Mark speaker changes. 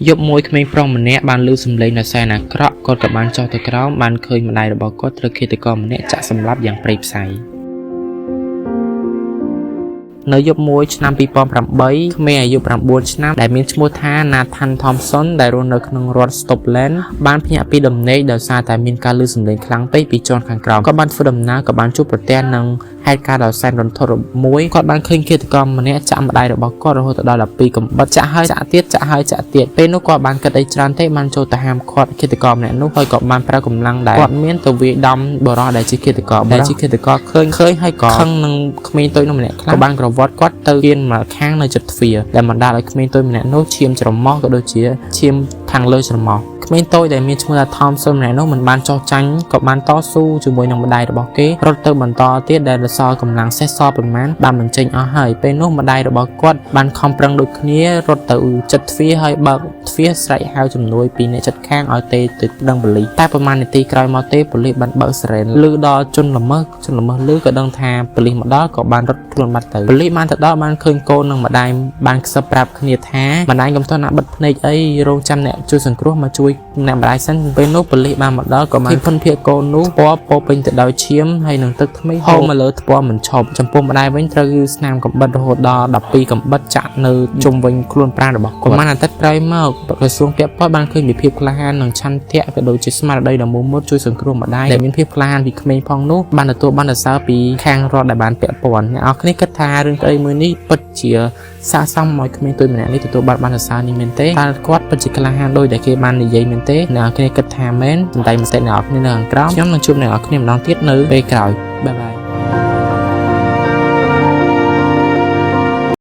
Speaker 1: យប់មួយក្មេងប្រុសម្នាក់បានឮសំឡេងដ៏សែនអាក្រក់គាត់ក៏បានចុះទៅក្រោមបានឃើញម្ដាយរបស់គាត់ត្រូវឃាតករម្នាក់ចាក់សម្លាប់យ៉ាងព្រៃផ្សៃនៅយប់មួយឆ្នាំ2008ក្មេងអាយុ9ឆ្នាំដែលមានឈ្មោះថា Nathan Thompson ដែលរស់នៅក្នុងរដ្ឋ Scotland បានភ្ញាក់ពីដំណេកដោយសារតែមានការឮសំឡេងខ្លាំងពេកពីជាន់ខាងក្រោមគាត់បានធ្វើដំណើរក៏បានជួបប្រទះនឹងហេតុការណ៍ដ៏សែនរន្ធត់មួយគាត់បានឃើញឃាតករម្នាក់ចាក់ម្ដាយរបស់គាត់រហូតដល់12កំបិតចាក់ហើយចាក់ទៀតចាក់ហើយចាក់ទៀតពេលនោះគាត់បានគិតអីច្រើនទេបានចូលទៅហាមឃាត់ឃាតករម្នាក់នោះហើយក៏បានប្រើកម្លាំងដែលគាត់មានទៅវាយដំបរិសុទ្ធដែលជាឃាតករឃើញហើយក៏ខឹងនឹងក្មេងតូចនោះម្នាក់ខ្លាំងក៏បានក្រវ៉ាត់គាត់ទៅគៀនមកខាងនៅជិតទ្វារដែលបណ្ដាលឲ្យក្មេងតូចម្នាក់នោះឈាមច្រមុះក៏ដូចជាឈាមខាងលើច្រមុះក្មេងតូចដែលមានឈ្មោះថា Thompson ម្នាក់នោះមិនបានចោះចាញ់ក៏បានតស៊ូជាមួយនឹងម្ដាយរបស់គេរត់ទៅបន្តទៀតដែលរសល់កម្លាំងសេះសល់ប៉ុន្មានបានបញ្ចេញអស់ហើយពេលនោះម្ដាយរបស់គាត់បានខំប្រឹងដូចគ្នារត់ទៅជិតទ្វារហើយបើកទ្វារស្រែកហៅជំនួយពីអ្នកជិតខាងឲ្យទេទៅដឹងប៉ូលីសតែប្រហែលនាទីក្រោយមកទេប៉ូលីសបានបើកសារ៉េនឮដល់ជនល្មើសឮក៏ដឹងថាប៉ូលីសមកដល់ក៏បានរត់ខ្លួនបាត់ទៅប៉ូលីសបានទៅដល់បានឃើញកូននិងម្ដាយបានខ្សឹបប្រាប់គ្នាថាម្ដាយកុំទាន់ណាបិទភ្នែកអីរងចាំអ្នកជួយសង្គ្រោះមកជួយអ្នកម្ដាយសិនពេលនោះប៉ូលីសបានមកដល់ក៏បានភិនភាកូននោះពណ៌ពោពេញទៅដោយឈាមហើយនឹងទឹកថ្មីហូរមកលើថ្ពាល់មិនឈប់ចំពោះម្ដាយវិញត្រូវស្នាមកំបិតរហូតដល់12កំបិតចាក់នៅជុំវិញខ្លួនប្រាណរបស់គាត់ប្រហែលអាទិត្យក្រោយមកក្រសួងពាក់ព័ន្ធបានឃើញពីភាពក្លាហាននិងឆន្ទៈក៏ដូចជាស្មារតីដ៏មោះមុតជួយសង្គ្រោះម្ដាយដែលមានភាពក្លាហានពីក្មេងផងនោះបានទទួលបានសរសើរពីខាងរដ្ឋដែលបានពាក់ព័ន្ធអ្នកនរគ្នាគិតថារឿងក្តីមួយនេះពិតជាស័ក្តិសមឲ្យក្មេងតូចម្នាក់នេះទទួលបានសរសើរនេះមែនទេតើគាត់ពិតជាក្លាហានដោយដែលគេបាននិយាយមែនទេអ្នកនរគ្នាគិតថាមែនសម្ដែងមតិអ្នកនរគ្នានៅខាងក្រោមខ្ញុំនឹងជួបអ្នកនរគ្នាម្ដងទៀតនៅពេលក្រោយបាយបាយ